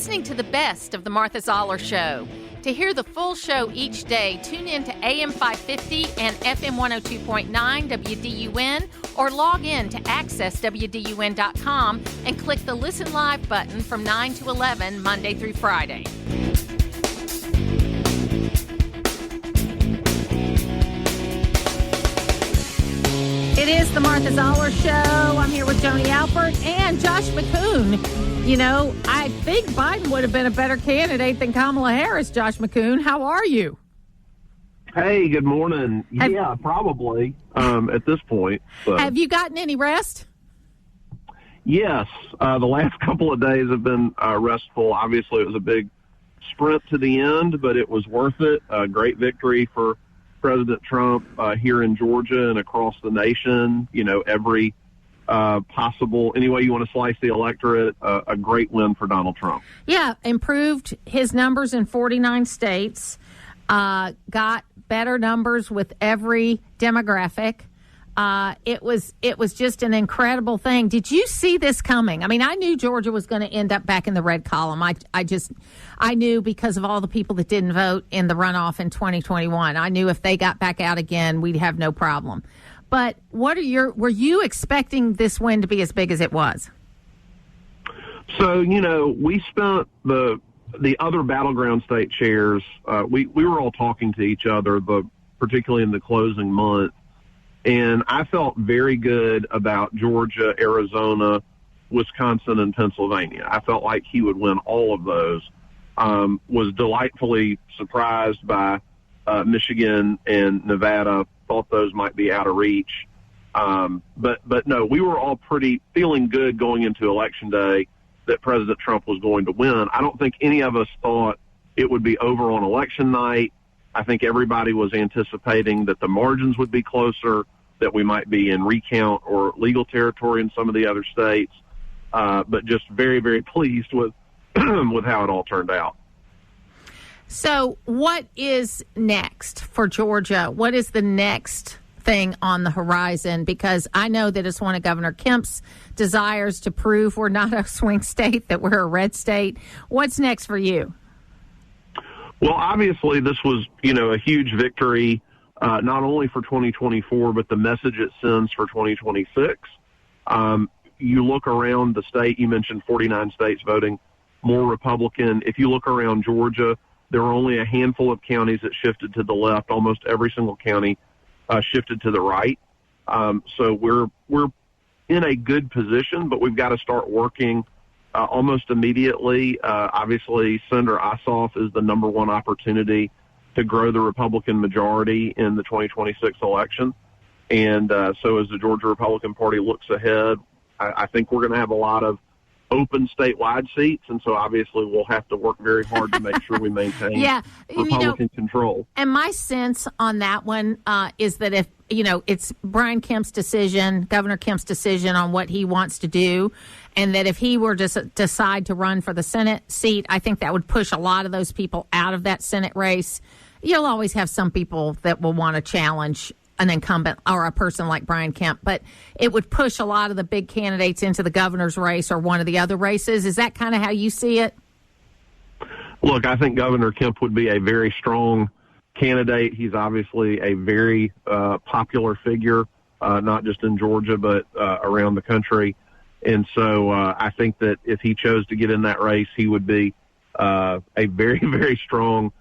listening to the best of the Martha Zoller Show. To hear the full show each day, tune in to AM 550 and FM 102.9 WDUN or log in to accesswdun.com and click the Listen Live button from 9 to 11, Monday through Friday. It is the Martha Zoller Show. I'm here with Joni Alpert and Josh McKoon. You know, I think Biden would have been a better candidate than Kamala Harris, Josh McKoon. How are you? Hey, good morning. Yeah, probably at this point. So. Have you gotten any rest? Yes. The last couple of days have been restful. Obviously, it was a big sprint to the end, but it was worth it. A great victory for President Trump here in Georgia and across the nation. You know, every possible, any way you want to slice the electorate, a great win for Donald Trump. Yeah, improved his numbers in 49 states, got better numbers with every demographic. It was just an incredible thing. Did you see this coming? I mean, I knew Georgia was going to end up back in the red column. I knew because of all the people that didn't vote in the runoff in 2021. I knew if they got back out again, we'd have no problem. But were you expecting this win to be as big as it was? So, you know, we spent the other battleground state chairs. We were all talking to each other, particularly in the closing month. And I felt very good about Georgia, Arizona, Wisconsin, and Pennsylvania. I felt like he would win all of those. Was delightfully surprised by Michigan and Nevada. Thought those might be out of reach. But no, we were all feeling good going into Election Day that President Trump was going to win. I don't think any of us thought it would be over on election night. I think everybody was anticipating that the margins would be closer, that we might be in recount or legal territory in some of the other states, but just very, very pleased with with how it all turned out. So what is next for Georgia? What is the next thing on the horizon? Because I know that it's one of Governor Kemp's desires to prove we're not a swing state, that we're a red state. What's next for you? Well, obviously, this was, you know, a huge victory, not only for 2024, but the message it sends for 2026. You look around the state, you mentioned 49 states voting more Republican. If you look around Georgia, there were only a handful of counties that shifted to the left. Almost every single county shifted to the right. So we're in a good position, but we've got to start working almost immediately. Obviously, Senator Ossoff is the number one opportunity to grow the Republican majority in the 2026 election. And so as the Georgia Republican Party looks ahead, I think we're going to have a lot of open statewide seats. And so obviously we'll have to work very hard to make sure we maintain Republican control. And my sense on that one is that if, you know, it's Brian Kemp's decision, Governor Kemp's decision on what he wants to do, and that if he were to decide to run for the Senate seat, I think that would push a lot of those people out of that Senate race. You'll always have some people that will want to challenge an incumbent or a person like Brian Kemp, but it would push a lot of the big candidates into the governor's race or one of the other races. Is that kind of how you see it? Look, I think Governor Kemp would be a very strong candidate. He's obviously a very popular figure, not just in Georgia, but around the country. And so I think that if he chose to get in that race, he would be a very, very strong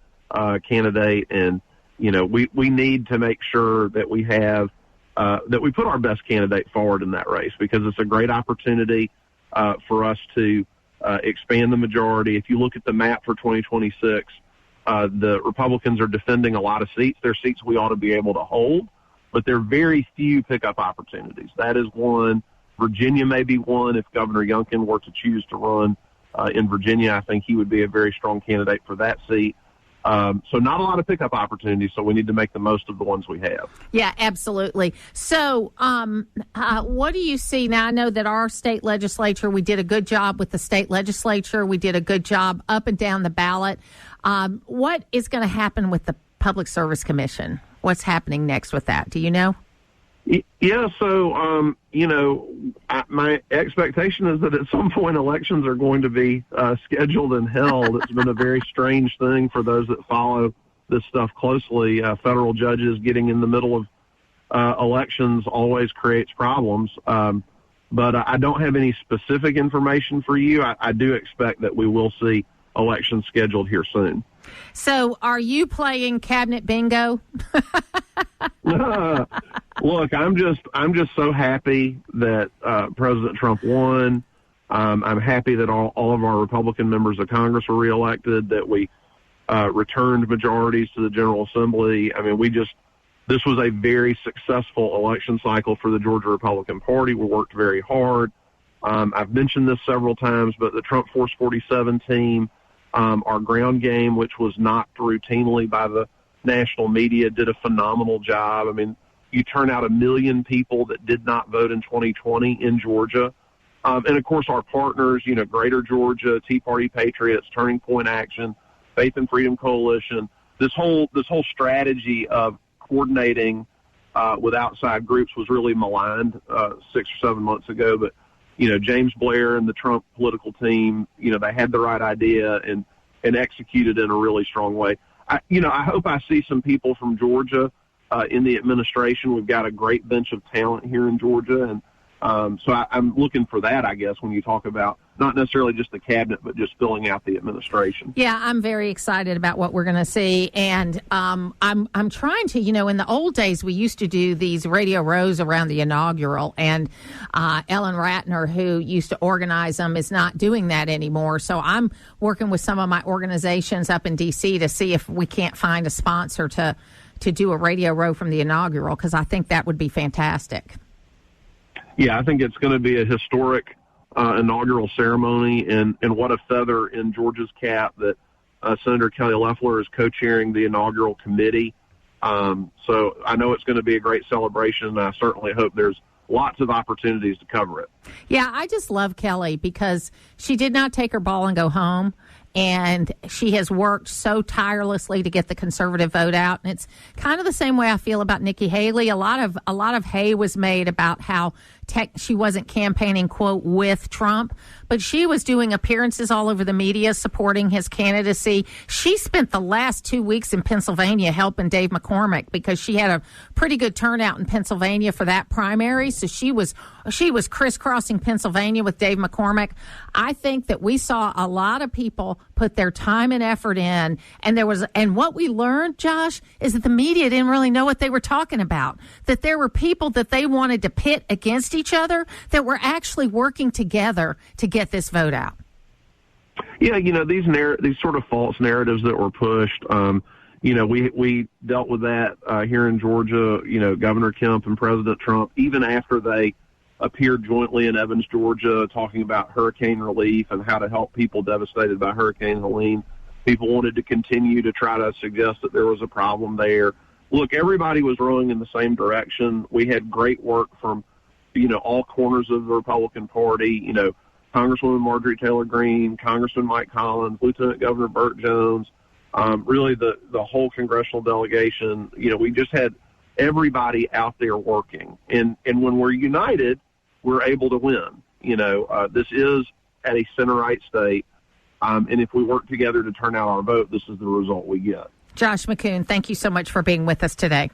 candidate. And, you know, we need to make sure that we have that we put our best candidate forward in that race, because it's a great opportunity for us to expand the majority. If you look at the map for 2026, the Republicans are defending a lot of seats. They're seats we ought to be able to hold, but there are very few pickup opportunities. That is one. Virginia may be one. If Governor Youngkin were to choose to run in Virginia, I think he would be a very strong candidate for that seat. So not a lot of pickup opportunities, so we need to make the most of the ones we have. Yeah, absolutely. So what do you see now? I know that our state legislature, we did a good job with the state legislature. We did a good job up and down the ballot. What is going to happen with the Public Service Commission? What's happening next with that? Do you know? Yeah, so, my expectation is that at some point elections are going to be scheduled and held. It's been a very strange thing for those that follow this stuff closely. Federal judges getting in the middle of elections always creates problems. But I don't have any specific information for you. I do expect that we will see elections scheduled here soon. So are you playing cabinet bingo? Look, I'm just so happy that President Trump won. I'm happy that all of our Republican members of Congress were reelected, that we returned majorities to the General Assembly. I mean, this was a very successful election cycle for the Georgia Republican Party. We worked very hard. I've mentioned this several times, but the Trump Force 47 team, our ground game, which was knocked routinely by the national media, did a phenomenal job. I mean, you turn out 1 million people that did not vote in 2020 in Georgia. And, of course, our partners, Greater Georgia, Tea Party Patriots, Turning Point Action, Faith and Freedom Coalition, this whole strategy of coordinating with outside groups was really maligned 6 or 7 months ago. But, James Blair and the Trump political team, they had the right idea and executed in a really strong way. I hope I see some people from Georgia in the administration. We've got a great bench of talent here in Georgia, and so I'm looking for that, I guess, when you talk about not necessarily just the cabinet, but just filling out the administration. Yeah, I'm very excited about what we're going to see, and I'm trying to, in the old days, we used to do these radio rows around the inaugural, and Ellen Ratner, who used to organize them, is not doing that anymore. So I'm working with some of my organizations up in D.C. to see if we can't find a sponsor to do a radio row from the inaugural, because I think that would be fantastic. Yeah, I think it's going to be a historic inaugural ceremony, and what a feather in Georgia's cap that Senator Kelly Loeffler is co-chairing the inaugural committee. So I know it's going to be a great celebration, and I certainly hope there's lots of opportunities to cover it. Yeah, I just love Kelly because she did not take her ball and go home. And she has worked so tirelessly to get the conservative vote out. And it's kind of the same way I feel about Nikki Haley. A lot of hay was made about how she wasn't campaigning, quote, with Trump, but she was doing appearances all over the media supporting his candidacy. She spent the last 2 weeks in Pennsylvania helping Dave McCormick because she had a pretty good turnout in Pennsylvania for that primary. So she was crisscrossing Pennsylvania with Dave McCormick. I think that we saw a lot of people put their time and effort in, and what we learned, Josh, is that the media didn't really know what they were talking about, that there were people that they wanted to pit against each other that were actually working together to get this vote out. Yeah, these sort of false narratives that were pushed, we dealt with that here in Georgia, Governor Kemp and President Trump, even after they appeared jointly in Evans, Georgia, talking about hurricane relief and how to help people devastated by Hurricane Helene. People wanted to continue to try to suggest that there was a problem there. Look, everybody was rowing in the same direction. We had great work from, all corners of the Republican Party, Congresswoman Marjorie Taylor Greene, Congressman Mike Collins, Lieutenant Governor Burt Jones, really the whole congressional delegation. We just had everybody out there working. And when we're united, we're able to win. This is at a center-right state, and if we work together to turn out our vote, this is the result we get. Josh McKoon, thank you so much for being with us today.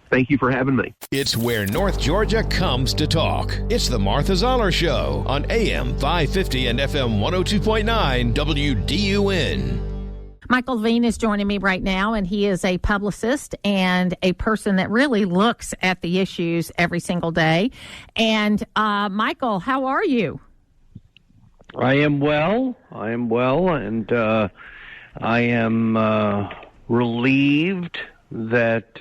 Thank you for having me. It's where North Georgia comes to talk. It's the Martha Zoller Show on AM 550 and FM 102.9 WDUN. Michael Levine is joining me right now, and he is a publicist and a person that really looks at the issues every single day. And Michael, how are you? I am well, and I am relieved that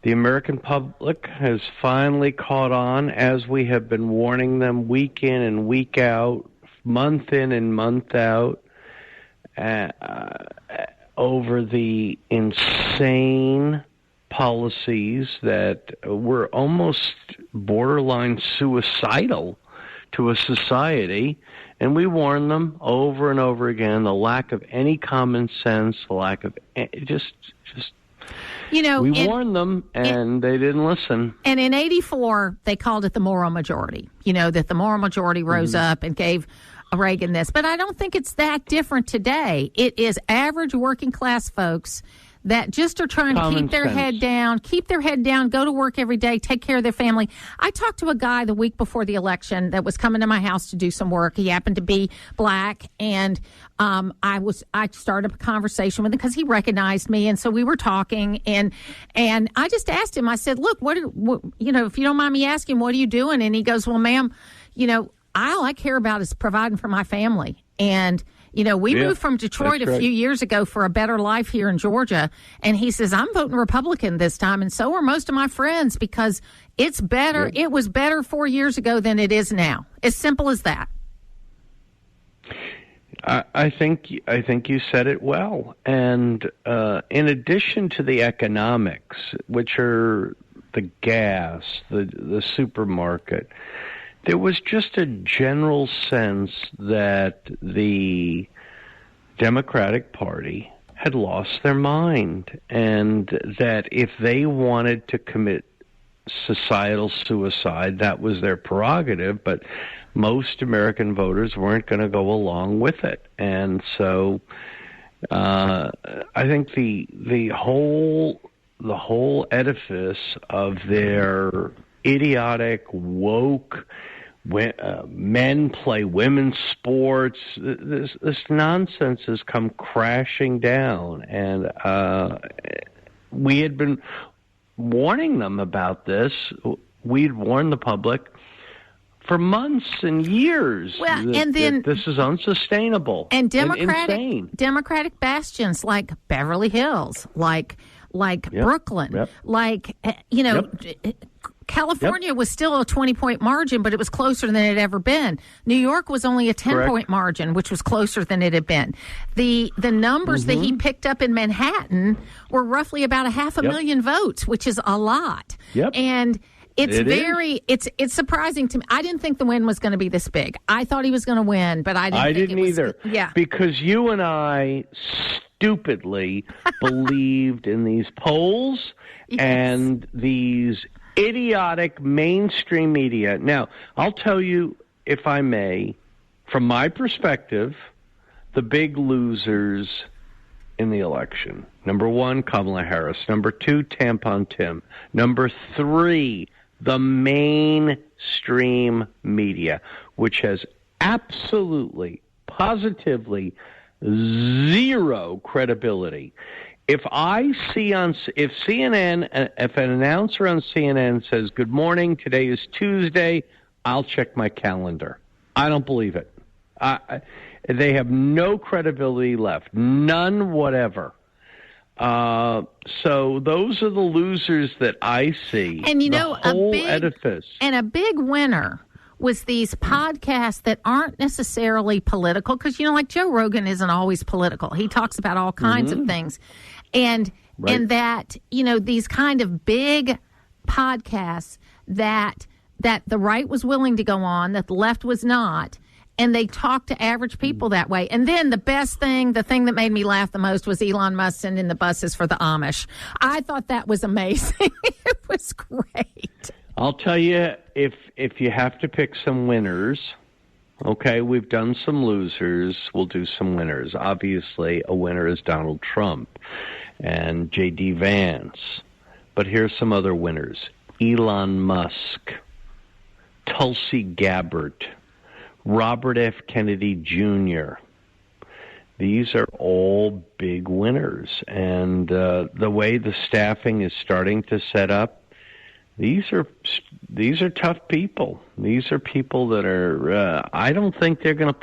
the American public has finally caught on, as we have been warning them week in and week out, month in and month out, over the insane policies that were almost borderline suicidal to a society. And we warned them over and over again, the lack of any common sense, the lack of just You know, we warned them, and they didn't listen. And in 84, they called it the moral majority, you know, that the moral majority rose up and gave Reagan this. But I don't think it's that different today. It is average working class folks that just are trying to keep their head down, go to work every day, take care of their family. I talked to a guy the week before the election that was coming to my house to do some work. He happened to be black, and I started a conversation with him because he recognized me, and so we were talking, and I just asked him. I said, "Look, what you know, if you don't mind me asking, what are you doing?" And he goes, "Well, ma'am, you know, all I care about is providing for my family." And you know, we moved from Detroit a few years ago for a better life here in Georgia. And he says, I'm voting Republican this time. And so are most of my friends, because it's better. Yep. It was better 4 years ago than it is now. As simple as that. I think you said it well. And in addition to the economics, which are the gas, the supermarket, there was just a general sense that the Democratic Party had lost their mind, and that if they wanted to commit societal suicide, that was their prerogative, but most American voters weren't going to go along with it. And so I think the whole edifice of their idiotic, woke, men play women's sports, this nonsense has come crashing down. And we had been warning them about this. We'd warned the public for months and years. Well, and then this is unsustainable and insane. Democratic bastions like Beverly Hills, like Brooklyn, like you know. California was still a 20-point margin, but it was closer than it had ever been. New York was only a 10-point margin, which was closer than it had been. The numbers that he picked up in Manhattan were roughly about 500,000 votes, which is a lot. And it's surprising to me. I didn't think the win was going to be this big. I thought he was going to win, but I didn't either. Yeah, because you and I stupidly believed in these polls and these idiotic mainstream media. Now, I'll tell you, if I may, from my perspective, the big losers in the election. Number 1, Kamala Harris. Number 2, Tampon Tim. Number 3, the mainstream media, which has absolutely, positively zero credibility. If CNN, if an announcer on CNN says, "Good morning, today is Tuesday," I'll check my calendar. I don't believe it. They have no credibility left, none whatever. So those are the losers that I see. And you know, the whole edifice. And a big winner was these podcasts that aren't necessarily political, because, you know, like Joe Rogan isn't always political. He talks about all kinds of things. And that, you know, these kind of big podcasts that the right was willing to go on, that the left was not, and they talk to average people that way. And then the thing that made me laugh the most was Elon Musk sending the buses for the Amish. I thought that was amazing. It was great. I'll tell you, if you have to pick some winners, okay, we've done some losers, we'll do some winners. Obviously, a winner is Donald Trump and J.D. Vance. But here's some other winners. Elon Musk, Tulsi Gabbard, Robert F. Kennedy Jr. These are all big winners. And the way the staffing is starting to set up, these are tough people. These are people that are. I don't think they're going to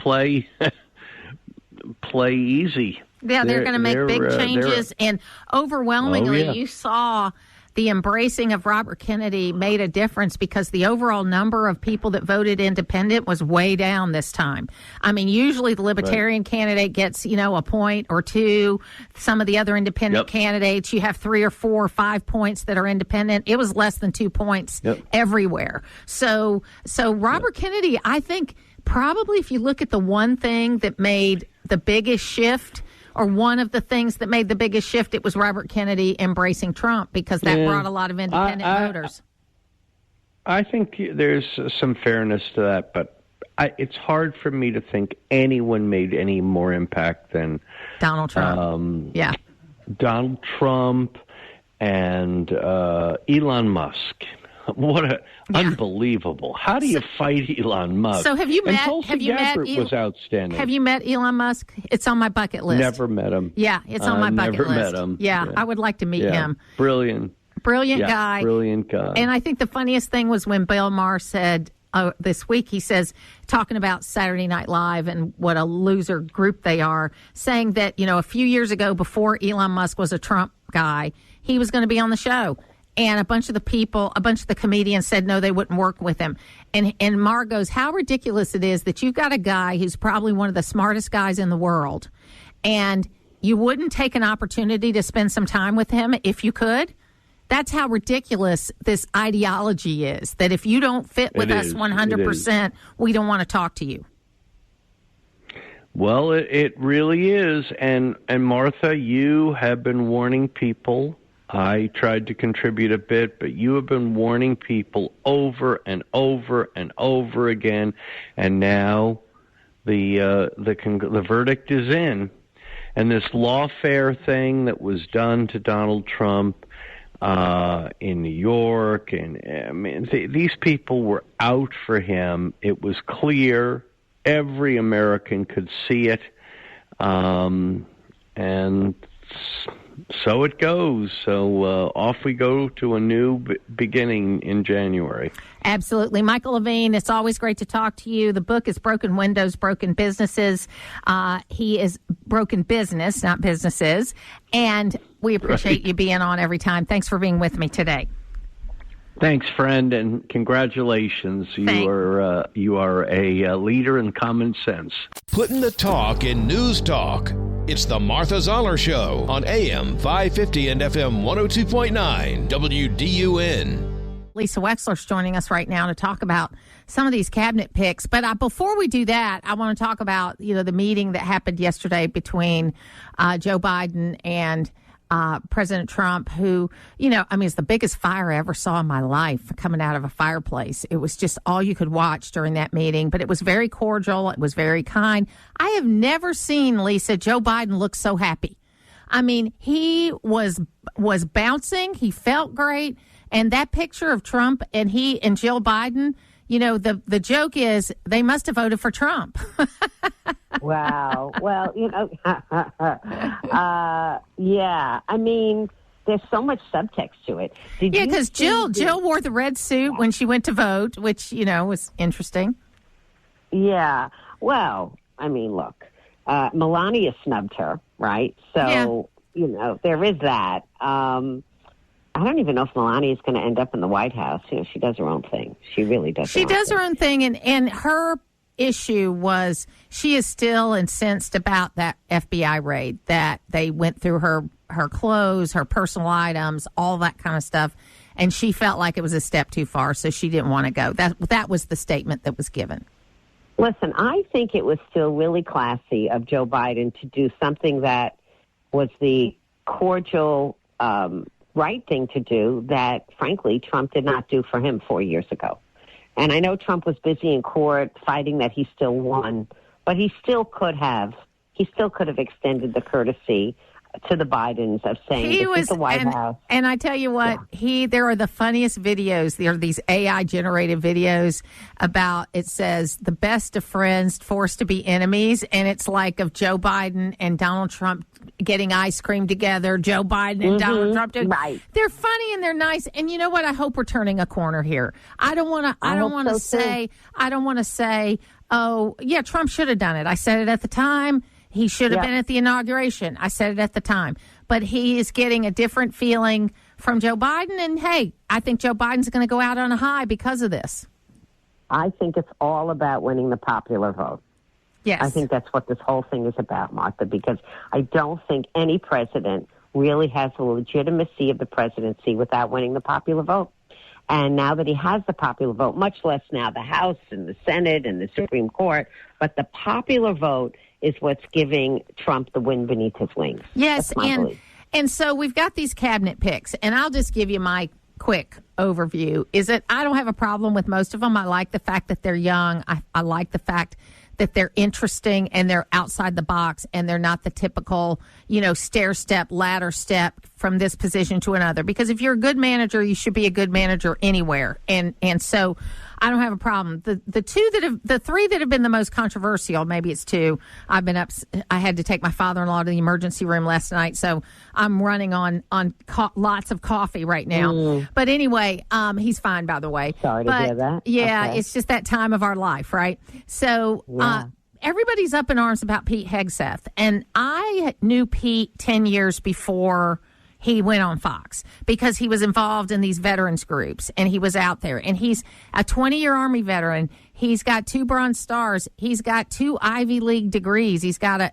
play easy. Yeah, they're going to make big changes, and overwhelmingly, you saw the embracing of Robert Kennedy made a difference, because the overall number of people that voted independent was way down this time. I mean, usually the Libertarian candidate gets, you know, a point or two. Some of the other independent candidates, you have 3 or 4 or 5 points that are independent. It was less than 2 points everywhere. So Robert Kennedy, I think, probably if you look at the one thing that made the biggest shift, or one of the things that made the biggest shift, it was Robert Kennedy embracing Trump, because that brought a lot of independent voters. I think there's some fairness to that, but it's hard for me to think anyone made any more impact than Donald Trump. Donald Trump and Elon Musk. What unbelievable! How do you fight Elon Musk? So have you met? Was outstanding. Have you met Elon Musk? It's on my bucket list. Never met him. Yeah, it's on my bucket list. Never met him. Yeah, I would like to meet him. Brilliant guy. Brilliant guy. And I think the funniest thing was when Bill Maher said this week, he says, talking about Saturday Night Live and what a loser group they are, saying that, a few years ago, before Elon Musk was a Trump guy, he was going to be on the show. And a bunch of the comedians said no, they wouldn't work with him. And Maher goes, how ridiculous it is that you've got a guy who's probably one of the smartest guys in the world, and you wouldn't take an opportunity to spend some time with him if you could. That's how ridiculous this ideology is, that if you don't fit with us 100%, we don't want to talk to you. Well, it really is. And Martha, you have been warning people. I tried to contribute a bit, but you have been warning people over and over and over again. And now the verdict is in. And this lawfare thing that was done to Donald Trump in New York, and these people were out for him. It was clear. Every American could see it. And so it goes. So off we go to a new beginning in January. Absolutely. Michael Levine, it's always great to talk to you. The book is Broken Windows, Broken Businesses. He is broken business, not businesses. And we appreciate you being on every time. Thanks for being with me today. Thanks, friend, and congratulations. You are a leader in common sense. Putting the talk in news talk. It's the Martha Zoller Show on AM 550 and FM 102.9 WDUN. Lisa Wexler's joining us right now to talk about some of these cabinet picks. But before we do that, I want to talk about the meeting that happened yesterday between Joe Biden and President Trump, who, it's the biggest fire I ever saw in my life coming out of a fireplace. It was just all you could watch during that meeting, but it was very cordial. It was very kind. I have never seen, Lisa, Joe Biden look so happy. I mean, he was bouncing. He felt great. And that picture of Trump and he and Jill Biden, the joke is they must have voted for Trump. Wow. Well, yeah. I mean, there's so much subtext to it. Because Jill wore the red suit when she went to vote, which, was interesting. Yeah. Well, I mean, look, Melania snubbed her, right? So, there is that. I don't even know if Melania is going to end up in the White House. She does her own thing. She really does. She does her own thing, and her issue was she is still incensed about that FBI raid, that they went through her clothes, her personal items, all that kind of stuff, and she felt like it was a step too far, so she didn't want to go. That was the statement that was given. Listen, I think it was still really classy of Joe Biden to do something that was the cordial right thing to do that, frankly, Trump did not do for him 4 years ago. And I know Trump was busy in court fighting that he still won, but he still could have extended the courtesy to the Bidens of saying this is the White House. And I tell you what, there are the funniest videos. There are these AI-generated videos about, it says, the best of friends forced to be enemies, and it's like of Joe Biden and Donald Trump getting ice cream together, Joe Biden and Donald Trump. Right. They're funny and they're nice. And you know what? I hope we're turning a corner here. I don't want to say, oh, yeah, Trump should have done it. I said it at the time. He should have been at the inauguration. I said it at the time. But he is getting a different feeling from Joe Biden. And, hey, I think Joe Biden's going to go out on a high because of this. I think it's all about winning the popular vote. Yes. I think that's what this whole thing is about, Martha, because I don't think any president really has the legitimacy of the presidency without winning the popular vote. And now that he has the popular vote, much less now the House and the Senate and the Supreme Court, but the popular vote is what's giving Trump the wind beneath his wings. Yes, and so we've got these cabinet picks, and I'll just give you my quick overview. Is that I don't have a problem with most of them. I like the fact that they're young. I like the fact that they're interesting and they're outside the box and they're not the typical, stair step, ladder step from this position to another. Because if you're a good manager, you should be a good manager anywhere. And so I don't have a problem. The three that have been the most controversial, maybe it's two. I've been up. I had to take my father-in-law to the emergency room last night, so I'm running on lots of coffee right now. But anyway, he's fine, by the way. Sorry to hear that. Yeah, okay. It's just that time of our life, right? So everybody's up in arms about Pete Hegseth, and I knew Pete 10 years before he went on Fox because he was involved in these veterans groups and he was out there, and he's a 20-year Army veteran. He's got 2 Bronze Stars. He's got 2 Ivy League degrees. He's got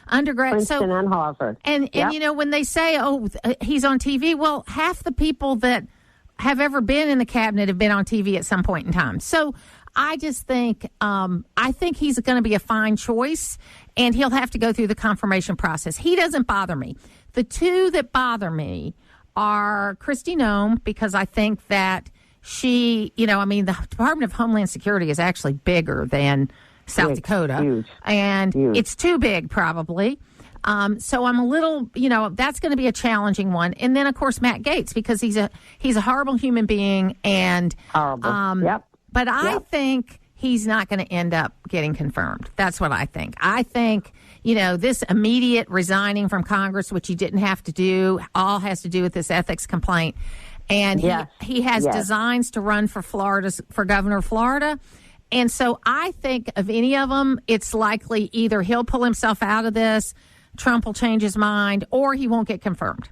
undergrad. Princeton and Harvard. And when they say, he's on TV, well, half the people that have ever been in the cabinet have been on TV at some point in time. So I just think, he's going to be a fine choice, and he'll have to go through the confirmation process. He doesn't bother me. The 2 that bother me are Kristi Noem, because I think that she, the Department of Homeland Security is actually bigger than South Dakota. Huge. And it's too big, probably. So I'm a little, that's going to be a challenging one. And then, of course, Matt Gaetz, because he's a horrible human being. And horrible. Yep. But I think he's not going to end up getting confirmed. That's what I think. I think, this immediate resigning from Congress, which he didn't have to do, all has to do with this ethics complaint. And he has designs to run for governor of Florida. And so I think of any of them, it's likely either he'll pull himself out of this, Trump will change his mind, or he won't get confirmed.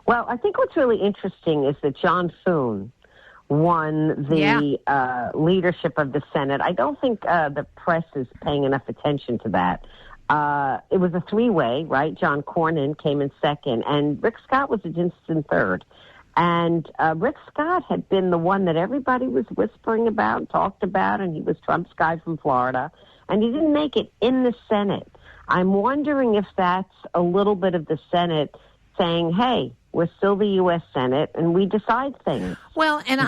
Well, I think what's really interesting is that John Thune won the leadership of the Senate. I don't think the press is paying enough attention to that. It was a 3-way, right? John Cornyn came in second, and Rick Scott was a distant third. And Rick Scott had been the one that everybody was whispering about and talked about, and he was Trump's guy from Florida, and he didn't make it in the Senate. I'm wondering if that's a little bit of the Senate saying, hey, we're still the U.S. Senate, and we decide things. Well, and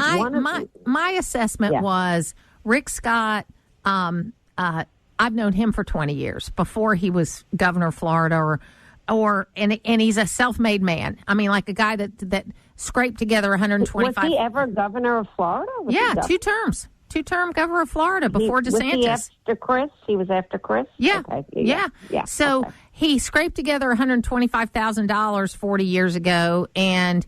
my assessment was Rick Scott, I've known him for 20 years, before he was governor of Florida, and he's a self-made man. I mean, like a guy that scraped together 125. Was he ever governor of Florida? 2 terms. 2-term governor of Florida before DeSantis. Was he after Chris? He was after Chris? Yeah. Okay. Yeah. So he scraped together $125,000 40 years ago and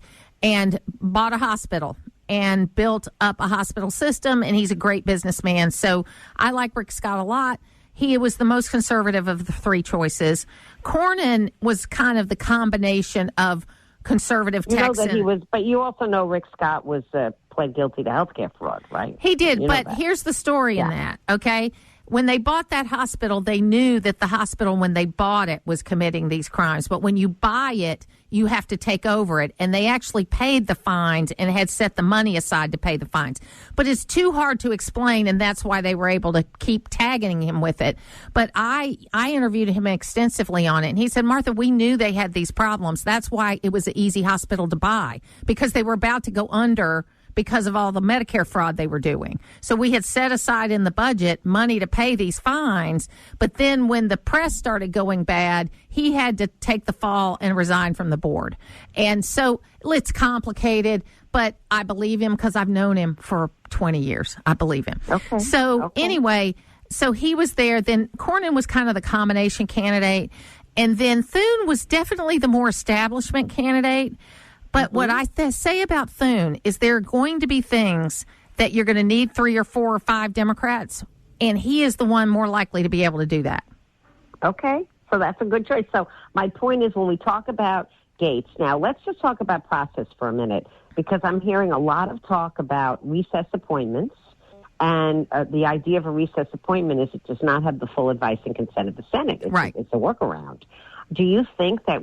bought a hospital and built up a hospital system, and he's a great businessman. So I like Rick Scott a lot. He was the most conservative of the 3 choices. Cornyn was kind of the combination of conservative Texan. But you also know Rick Scott was pled guilty to healthcare fraud, right? He did, but here's the story in that, okay? When they bought that hospital, they knew that the hospital, when they bought it, was committing these crimes. But when you buy it, you have to take over it. And they actually paid the fines and had set the money aside to pay the fines. But it's too hard to explain, and that's why they were able to keep tagging him with it. But I interviewed him extensively on it, and he said, Martha, we knew they had these problems. That's why it was an easy hospital to buy, because they were about to go under because of all the Medicare fraud they were doing. So we had set aside in the budget money to pay these fines, but then when the press started going bad, he had to take the fall and resign from the board. And so it's complicated, but I believe him because I've known him for 20 years. I believe him. Okay. So anyway, so he was there. Then Cornyn was kind of the combination candidate. And then Thune was definitely the more establishment candidate. But what I say about Thune is there are going to be things that you're going to need 3 or 4 or 5 Democrats, and he is the one more likely to be able to do that. Okay, so that's a good choice. So my point is, when we talk about Gaetz, now let's just talk about process for a minute, because I'm hearing a lot of talk about recess appointments, and the idea of a recess appointment is it does not have the full advice and consent of the Senate. It's a workaround. Do you think that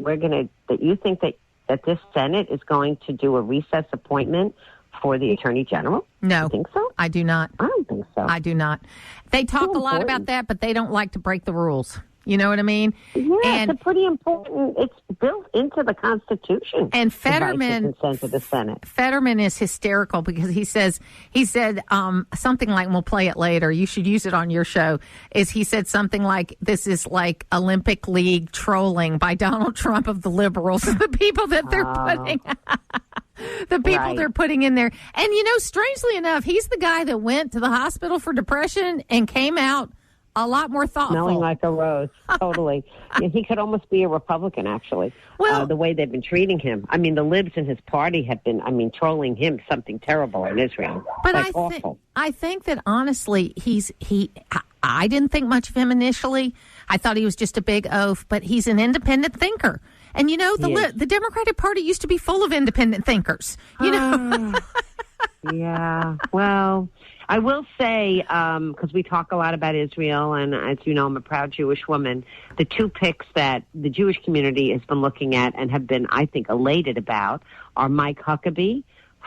that this Senate is going to do a recess appointment for the Attorney General? No. You think so? I do not. I don't think so. I do not. They talk a lot about that, but they don't like to break the rules. You know what I mean? Yeah, and, it's a pretty important. It's built into the Constitution. And Fetterman, sent to the Senate. Fetterman is hysterical because he said something like, and we'll play it later. You should use it on your show. He said something like, "This is like Olympic League trolling by Donald Trump of the liberals, the people that they're putting." The people they're putting in there. And, strangely enough, he's the guy that went to the hospital for depression and came out a lot more thoughtful. Smelling like a rose, totally. He could almost be a Republican, actually, the way they've been treating him. I mean, the libs in his party have been, trolling him something terrible in Israel. But awful. I think that, honestly, I didn't think much of him initially. I thought he was just a big oaf, but he's an independent thinker. And, the Democratic Party used to be full of independent thinkers, Yeah, well, I will say, because we talk a lot about Israel, and as you know, I'm a proud Jewish woman, the two picks that the Jewish community has been looking at and have been, I think, elated about are Mike Huckabee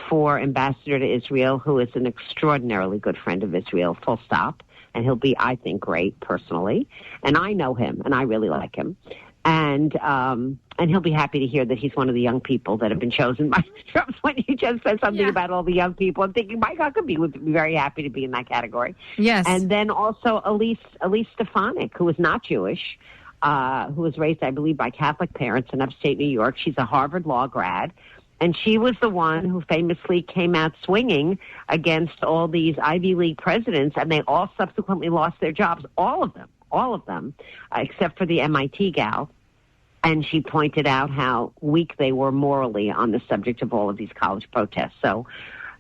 for ambassador to Israel, who is an extraordinarily good friend of Israel, full stop, and he'll be, I think, great personally. And I know him, and I really like him. And he'll be happy to hear that he's one of the young people that have been chosen by Trump. When you just said something about all the young people, I'm thinking Mike Huckabee would be very happy to be in that category. Yes. And then also Elise Stefanik, who is not Jewish, who was raised, I believe, by Catholic parents in upstate New York. She's a Harvard law grad. And she was the one who famously came out swinging against all these Ivy League presidents, and they all subsequently lost their jobs, all of them, except for the MIT gal. And she pointed out how weak they were morally on the subject of all of these college protests. So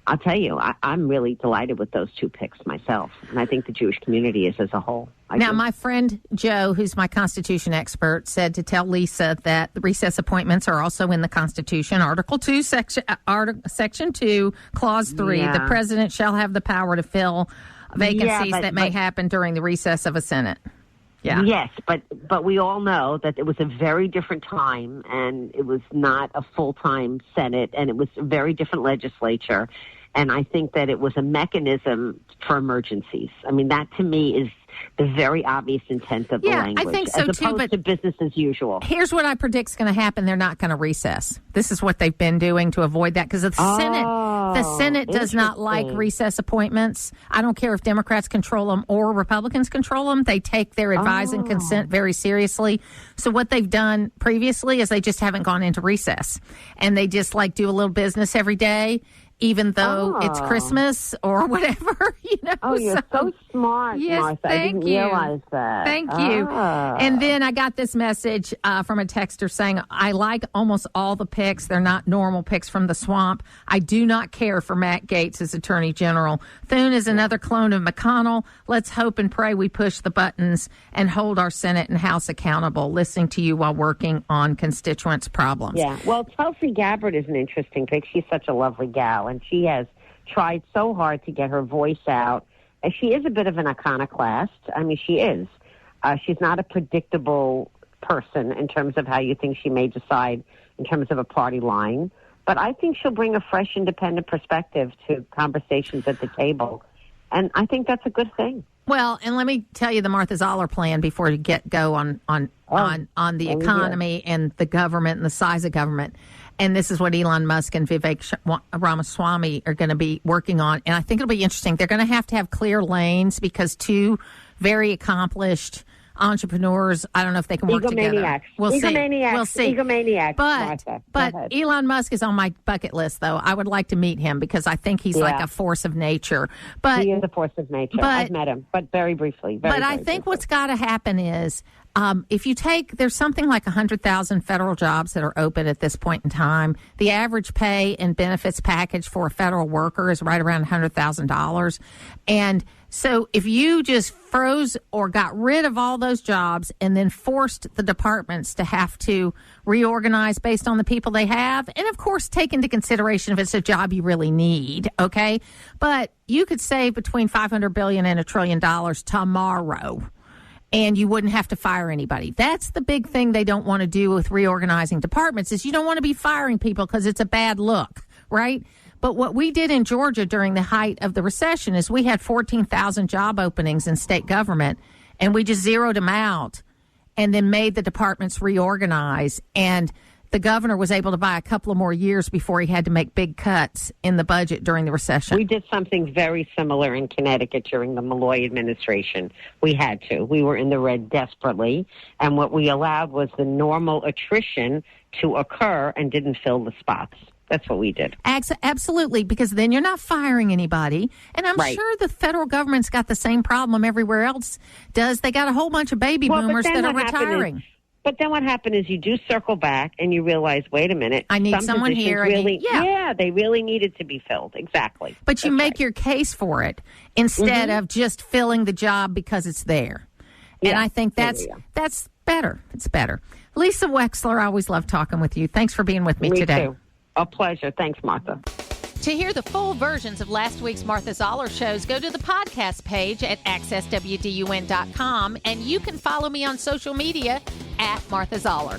I'll tell you, I'm really delighted with those two picks myself. And I think the Jewish community is as a whole. Now, my friend Joe, who's my Constitution expert, said to tell Lisa that the recess appointments are also in the Constitution. Article 2, Section 2, Clause 3, the president shall have the power to fill vacancies that may happen during the recess of a Senate. Yeah. Yes, but we all know that it was a very different time, and it was not a full-time Senate, and it was a very different legislature. And I think that it was a mechanism for emergencies. I mean, that to me is the very obvious intent of the language. I think so as too, opposed to business as usual. Here's what I predict is going to happen. They're not going to recess. This is what they've been doing to avoid that, because the Senate does not like recess appointments. I don't care if Democrats control them or Republicans control them. They take their advice and consent very seriously. So what they've done previously is they just haven't gone into recess, and they just do a little business every day, even though it's Christmas or whatever, Oh, you're so smart, yes, Martha. I didn't realize that. Thank you. And then I got this message from a texter saying, I like almost all the picks. They're not normal picks from the swamp. I do not care for Matt Gaetz as Attorney General. Thune is another clone of McConnell. Let's hope and pray we push the buttons and hold our Senate and House accountable, listening to you while working on constituents' problems. Yeah. Well, Tulsi Gabbard is an interesting pick. She's such a lovely gal, and she has tried so hard to get her voice out. And she is a bit of an iconoclast. I mean, she is. She's not a predictable person in terms of how you think she may decide in terms of a party line. But I think she'll bring a fresh, independent perspective to conversations at the table. And I think that's a good thing. Well, and let me tell you the Martha Zoller plan before you go on the economy and the government and the size of government. And this is what Elon Musk and Vivek Ramaswamy are going to be working on. And I think it'll be interesting. They're going to have clear lanes because two very accomplished entrepreneurs, I don't know if they can work together. We'll see. Egomaniacs. But Elon Musk is on my bucket list, though. I would like to meet him because I think he's like a force of nature. But he is a force of nature. I've met him, but very briefly. I think what's got to happen is if you there's something like 100,000 federal jobs that are open at this point in time. The average pay and benefits package for a federal worker is right around $100,000. And so if you just froze or got rid of all those jobs and then forced the departments to have to reorganize based on the people they have, and of course take into consideration if it's a job you really need, okay? But you could save between $500 billion and $1 trillion tomorrow, and you wouldn't have to fire anybody. That's the big thing they don't want to do with reorganizing departments is you don't want to be firing people because it's a bad look, right? But what we did in Georgia during the height of the recession is we had 14,000 job openings in state government, and we just zeroed them out and then made the departments reorganize. And the governor was able to buy a couple of more years before he had to make big cuts in the budget during the recession. We did something very similar in Connecticut during the Malloy administration. We had to. We were in the red desperately, and what we allowed was the normal attrition to occur and didn't fill the spots. That's what we did. Absolutely, because then you're not firing anybody. And I'm sure the federal government's got the same problem everywhere else does. They got a whole bunch of baby boomers that are retiring. But then what happened is you do circle back and you realize, wait a minute. I need someone here. They really needed to be filled. Exactly. But you make your case for it instead of just filling the job because it's there. And I think that's better. It's better. Lisa Wexler, I always love talking with you. Thanks for being with me today. Too. A pleasure. Thanks, Martha. To hear the full versions of last week's Martha Zoller shows, go to the podcast page at accesswdun.com, and you can follow me on social media at Martha Zoller.